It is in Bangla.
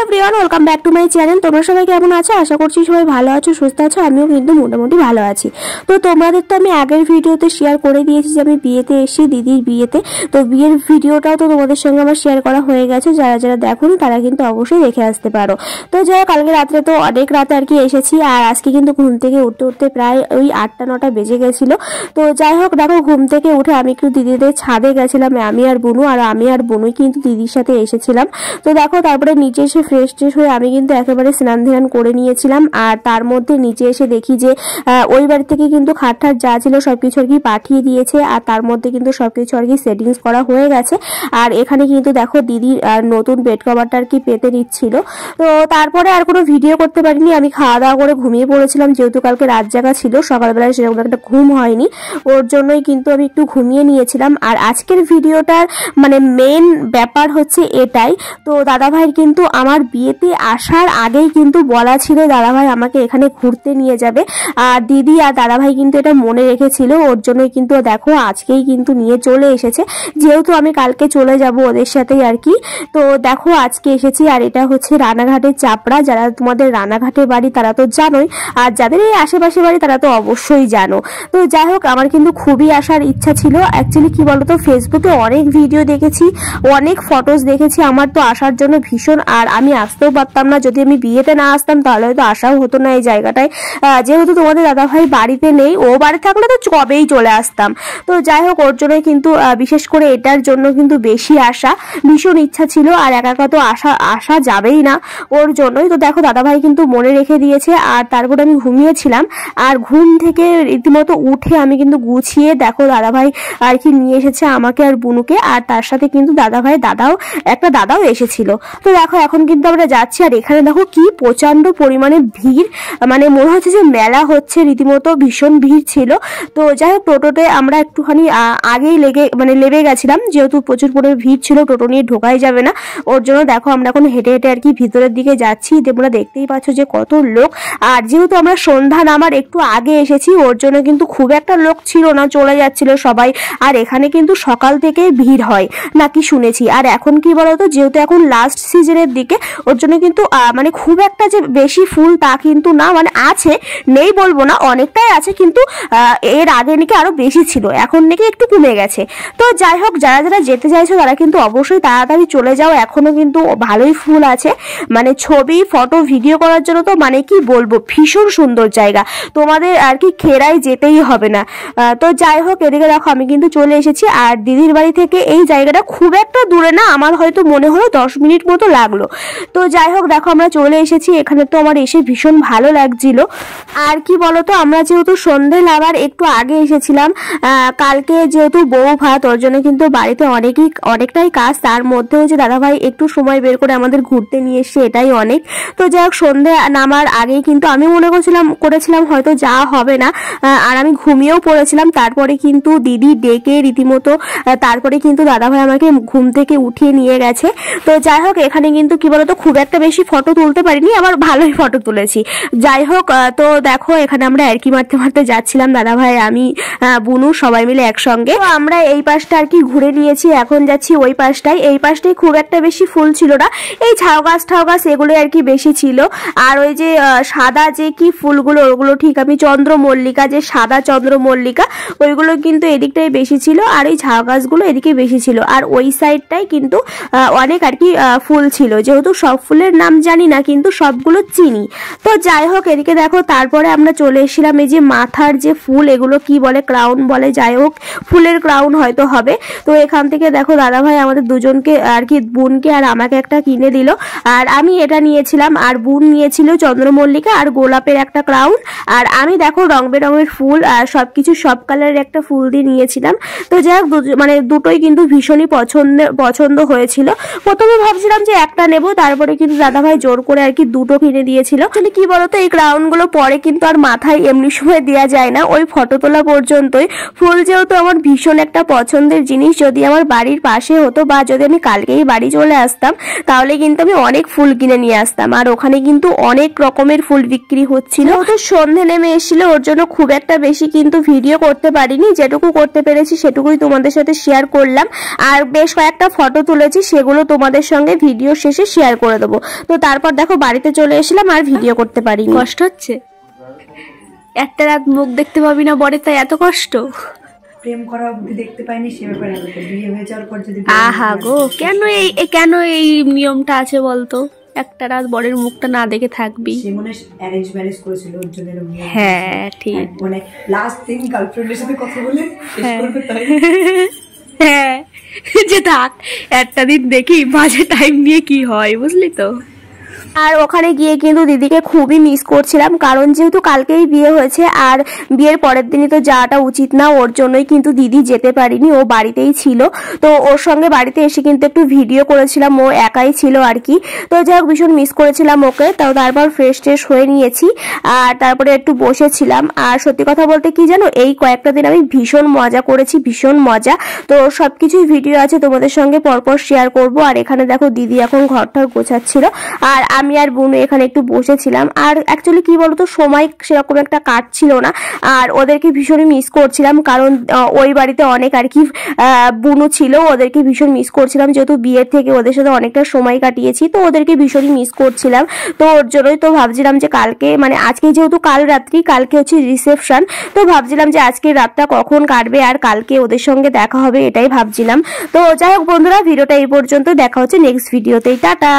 Everyone, welcome back to my channel. তোমরা সবাই কেমন আছো? আশা করছি সবাই ভালো আছো, সুস্থ আছো। আমিও কিন্তু মোটামুটি ভালো আছি। তো তোমাদের তো আমি আগের ভিডিওতে শেয়ার করে দিয়েছি যে আমি বিয়েতে এসেছি, দিদির বিয়েতে। তো বিয়ের ভিডিওটাও তো তোমাদের সঙ্গে আমার শেয়ার করা হয়ে গেছে। যারা যারা দেখোনি তারা কিন্তু অবশ্যই দেখে আসতে পারো। তো যাই হোক, কালকে রাত্রে তো অনেক রাতে আর কি এসেছি, আর আজকে কিন্তু ঘুম থেকে উঠতে উঠতে প্রায় ওই 8টা-9টা বেজে গেছিলো। তো যাই হোক, দেখো ঘুম থেকে উঠে আমি একটু দিদিদের ছাদে গেছিলাম, আমি আর বুনুই কিন্তু দিদির সাথে এসেছিলাম। তো দেখো, তারপরে নিচে এসে ফ্রেশ হয়ে আমি কিন্তু একেবারে স্নান ধ্যান করে নিয়েছিলাম। আর তার মধ্যে নিচে এসে দেখি যে ওই বাড়ি থেকে কিন্তু খাটঠাট যা ছিল সবকিছু আর কি পাঠিয়ে দিয়েছে, আর তার মধ্যে কিন্তু সবকিছু আর কি সেটিংস করা হয়ে গেছে। আর এখানে কিন্তু দেখো দিদির নতুন বেড কভারটা আর কি পেতে নিচ্ছিল। তো তারপরে আর কোনো ভিডিও করতে পারিনি, আমি খাওয়া দাওয়া করে ঘুমিয়ে পড়েছিলাম, যেহেতু কালকে রাত জাগা ছিল, সকালবেলায় সেরকম একটা ঘুম হয়নি, ওর জন্যই কিন্তু আমি একটু ঘুমিয়ে নিয়েছিলাম। আর আজকের ভিডিওটার মানে মেন ব্যাপার হচ্ছে এটাই। তো দাদাভাইয়ের কিন্তু আমার বিয়েতে আসার আগেই কিন্তু বলা ছিল দাদাভাই আমাকে এখানে ঘুরতে নিয়ে যাবে, আর দিদি আর দাদাভাই কিন্তু এটা মনে রেখেছিল, ওর জন্যই কিন্তু দেখো আজকেই কিন্তু নিয়ে চলে এসেছে, যেহেতু আমি কালকে চলে যাব ওদের সাথেই আর কি। তো দেখো আজকে এসেছি, আর এটা হচ্ছে রানাঘাটের চাপড়া। যারা তোমাদের রানাঘাটের বাড়ি তারা তো জানোই, আর যাদের এই আশেপাশে বাড়ি তারা তো অবশ্যই জানো। তো যাই হোক, আমার কিন্তু খুবই আসার ইচ্ছা ছিল। অ্যাকচুয়ালি কি বলতো, ফেসবুকে অনেক ভিডিও দেখেছি, অনেক ফটোস দেখেছি, আমার তো আসার জন্য ভীষণ, আর আমি আসতেও পারতাম না, যদি আমি বিয়েতে না আসতাম তাহলে হয়তো আসাও হতো না এই জায়গাটায়। যেহেতু তোমাদের দাদাভাই বাড়িতে নেই, ও বাড়ি থাকলে তো কবেই চলে আসতাম। তো যাই হোক, ওর জন্য কিন্তু বিশেষ করে এটার জন্য কিন্তু বেশি আসা, ভীষণ ইচ্ছা ছিল, আর একা একা তো আসা যাবেই না, ওর জন্যই। তো দেখো দাদাভাই কিন্তু মনে রেখে দিয়েছে। আর তারপরে আমি ঘুমিয়েছিলাম, আর ঘুম থেকে রীতিমতো উঠে আমি কিন্তু গুছিয়ে দেখো দাদাভাই আর কি নিয়ে এসেছে আমাকে আর বুনুকে, আর তার সাথে কিন্তু দাদাও এসেছিল। তো দেখো এখন কিন্তু আমরা যাচ্ছি, আর এখানে দেখো কি প্রচন্ড পরিমাণে ভিড়, মানে মনে হচ্ছে যে মেলা হচ্ছে, রীতিমতো ভীষণ ভিড় ছিল। তো যাই হোক, টোটোতে আমরা একটুখানি আগেই লেগে গেছিলাম, যেহেতু প্রচুর পরিমাণে ভিড় ছিল, টোটো নিয়ে ঢোকাই যাবে না, ওর জন্য দেখো আমরা এখন হেঁটে হেঁটে আর কি ভিতরের দিকে যাচ্ছি। তোমরা দেখতেই পাচ্ছ যে কত লোক, আর যেহেতু আমরা সন্ধ্যা নামার একটু আগে এসেছি, ওর জন্য কিন্তু খুব একটা লোক ছিল না, চলে যাচ্ছিল সবাই। আর এখানে কিন্তু সকাল থেকে ভিড় হয় নাকি শুনেছি। আর এখন কি বলতো, যেহেতু এখন লাস্ট সিজনের দিকে, ওর জন্য কিন্তু মানে খুব একটা যে বেশি ফুল তা কিন্তু না, মানে আছে, নেই বলবো না, অনেকটাই আছে, কিন্তু এর আগে নাকি আরো বেশি ছিল, এখন নাকি একটু কমে গেছে। তো যাই হোক, যারা যারা যেতে চাইছো তারা কিন্তু অবশ্যই তাড়াতাড়ি চলে যাও, এখনো কিন্তু ভালোই ফুল আছে, মানে ছবি ফটো ভিডিও করার জন্য তো মানে কি বলবো, ভীষণ সুন্দর জায়গা, তোমাদের আর কি খেরাই যেতেই হবে না। তো যাই হোক, এদিকে দেখো আমি কিন্তু চলে এসেছি, আর দিদির বাড়ি থেকে এই জায়গাটা খুব একটা দূরে না, আমার হয়তো মনে হলো 10 মিনিট মতো লাগলো। তো যাই হোক, দেখো আমরা চলে এসেছি, এখানে তো আমার এসে ভীষণ ভালো লাগছিল। আর কি বলতো, আমরা যেহেতু সন্ধে লাগার একটু আগে এসেছিলাম, কালকে যেহেতু বউ ভাত, ওর জন্য কিন্তু বাড়িতে অনেকটাই কাজ, তার মধ্যে হচ্ছে দাদাভাই একটু সময় বের করে আমাদের ঘুরতে নিয়ে এসছে, এটাই অনেক। তো যাই হোক, সন্ধে নামার আগেই কিন্তু আমি মনে করেছিলাম হয়তো যাওয়া হবে না, আর আমি ঘুমিয়েও পড়েছিলাম। তারপরে কিন্তু দিদি ডেকে রীতিমতো তারপরে কিন্তু দাদাভাই আমাকে ঘুম থেকে উঠিয়ে নিয়ে গেছে। তো যাই হোক, এখানে কিন্তু কি বলতো, খুব একটা বেশি ফটো তুলতে পারিনি, আবার ভালোই ফটো তুলেছি। যাই হোক, তো দেখো এখানে আমরা এরকি মারতে যাচ্ছিলাম, দাদাভাই, আমি, বুনু সবাই মিলে একসঙ্গে। তো আমরা এই পাশটা আর কি ঘুরে নিয়েছি, এখন যাচ্ছি ওই পাশটাই। এই পাশটাই খুব একটা বেশি ফুল ছিল না, এই ঝাউ গাছ এগুলো আর কি বেশি ছিল। আর ওই যে সাদা যে কি ফুলগুলো, ওগুলো ঠিক আমি চন্দ্রমল্লিকা, যে সাদা চন্দ্রমল্লিকা, ওইগুলো কিন্তু এদিকটাই বেশি ছিল, আর ওই ঝাউ গাছগুলো এদিকে বেশি ছিল। আর ওই সাইডটাই কিন্তু অনেক আর কি ফুল ছিল, যেহেতু সব ফুলের নাম জানি না, কিন্তু সবগুলো চিনি। তো যাই হোক, এদিকে দেখো তারপরে আমরা চলে এসেছিলাম এই যে মাথার যে ফুল, এগুলো কি বলে, ক্রাউন বলে, যাই হোক ফুলের ক্রাউন হয়তো হবে। তো এখান থেকে দেখো দাদাভাই আমাদের দুজনকে আর কি, বোনকে আর আমাকে একটা কিনে দিল, আর আমি এটা নিয়েছিলাম, আর বোন নিয়েছিল চন্দ্রমল্লিকা আর গোলাপের একটা ক্রাউন, আর আমি দেখো রং বেরঙের ফুল আর সবকিছু সব কালারের একটা ফুল দিয়ে নিয়েছিলাম। তো যাই হোক, মানে দুটোই কিন্তু ভীষণই পছন্দ হয়েছিল। প্রথমে ভাবছিলাম যে একটা নেব, তারপরে কিন্তু দাদাভাই জোর করে আর কি দুটো কিনে দিয়েছিল। আসলে কি বলতো, এই ক্রাউন গুলো পরে কিন্তু আর মাথায় এমনি সময় দেওয়া যায় না, ওই ফটো তোলা পর্যন্তই। ফুল যেহেতু আমার ভীষণ একটা পছন্দের জিনিস, যদি আমার বাড়ির পাশে হতো বা যদি আমি কালকেই বাড়ি চলে আসতাম, তাহলে কিন্তু আমি অনেক ফুল কিনে নিয়ে আসতাম। আর ওখানে কিন্তু অনেক রকমের ফুল বিক্রি হচ্ছিল। তো সন্ধে নেমে এসেছিল, ওর জন্য খুব একটা বেশি কিন্তু ভিডিও করতে পারিনি, যেটুকু করতে পেরেছি সেটুকুই তোমাদের সাথে শেয়ার করলাম। আর বেশ কয়েকটা ফটো তুলেছি, সেগুলো তোমাদের সঙ্গে ভিডিও শেষে শেয়ার শেয়ার করে দেবো। তো তারপর দেখো বাড়িতে চলে এসেছিলাম আর ভিডিও করতে পারি। কষ্ট হচ্ছে, একটা রাত মুখ দেখতে পাবি না বরে, তাই এত কষ্ট। প্রেম করা অবধি দেখতে পাইনি, সে ব্যাপারে বিয়ে হয়ে যাওয়ার পর যদি আহা গো, কেন এই নিয়মটা আছে বলতো? একটা রাত বরের মুখটা না দেখে থাকবি। সে মনে অ্যারেঞ্জ ম্যারেজ করেছিল ওর জন্য। হ্যাঁ ঠিক, মানে লাস্ট দিন গার্লফ্রেন্ডের সাথে কথা বলে শেষ করবে তাই। হ্যাঁ যে থাক একটা দিন দেখি মাঝে টাইম নিয়ে কি হয়, বুঝলি তো। আর ওখানে গিয়ে কিন্তু দিদিকে খুবই মিস করছিলাম, কারণ যেহেতু কালকেই বিয়ে হয়েছে আর বিয়ের পরের দিনই তো যাওয়াটা উচিত না, ওর জন্যই কিন্তু দিদি যেতে পারিনি, ও বাড়িতেই ছিল। তো ওর সঙ্গে বাড়িতে এসে কিন্তু একটু ভিডিও করেছিলাম, ও একাই ছিল আর কি। তো যাই হোক ভীষণ মিস করেছিলাম ওকে। তো তারপর ফ্রেশ ট্রেশ হয়ে নিয়েছি আর তারপরে একটু বসেছিলাম। আর সত্যি কথা বলতে কি জানো, এই কয়েকটা দিন আমি ভীষণ মজা করেছি, ভীষণ মজা। তো সবকিছুই ভিডিও আছে, তোমাদের সঙ্গে পরপর শেয়ার করব। আর এখানে দেখো দিদি এখন ঘরটার গোছাচ্ছিল আর আমি আর বোনু এখানে একটু বসেছিলাম। আর অ্যাকচুয়ালি কি বলতো, সময় সেরকম একটা কাটছিল না আর ওদেরকে ভীষণই মিস করছিলাম, কারণ ওই বাড়িতে অনেক আর কি বোনু ছিল, ওদেরকে ভীষণ মিস করছিলাম, যেহেতু বিয়ের থেকে ওদের সাথে অনেকটা সময় কাটিয়েছি, তো ওদেরকে ভীষণই মিস করছিলাম। তো ওর জন্যই তো ভাবছিলাম যে কালকে, মানে আজকে যেহেতু কাল রাত্রি, কালকে হচ্ছে রিসেপশন, তো ভাবছিলাম যে আজকের রাতটা কখন কাটবে আর কালকে ওদের সঙ্গে দেখা হবে, এটাই ভাবছিলাম। তো যাই হোক বন্ধুরা, ভিডিওটা এই পর্যন্ত, দেখা হচ্ছে নেক্সট ভিডিওতেই, টাটা।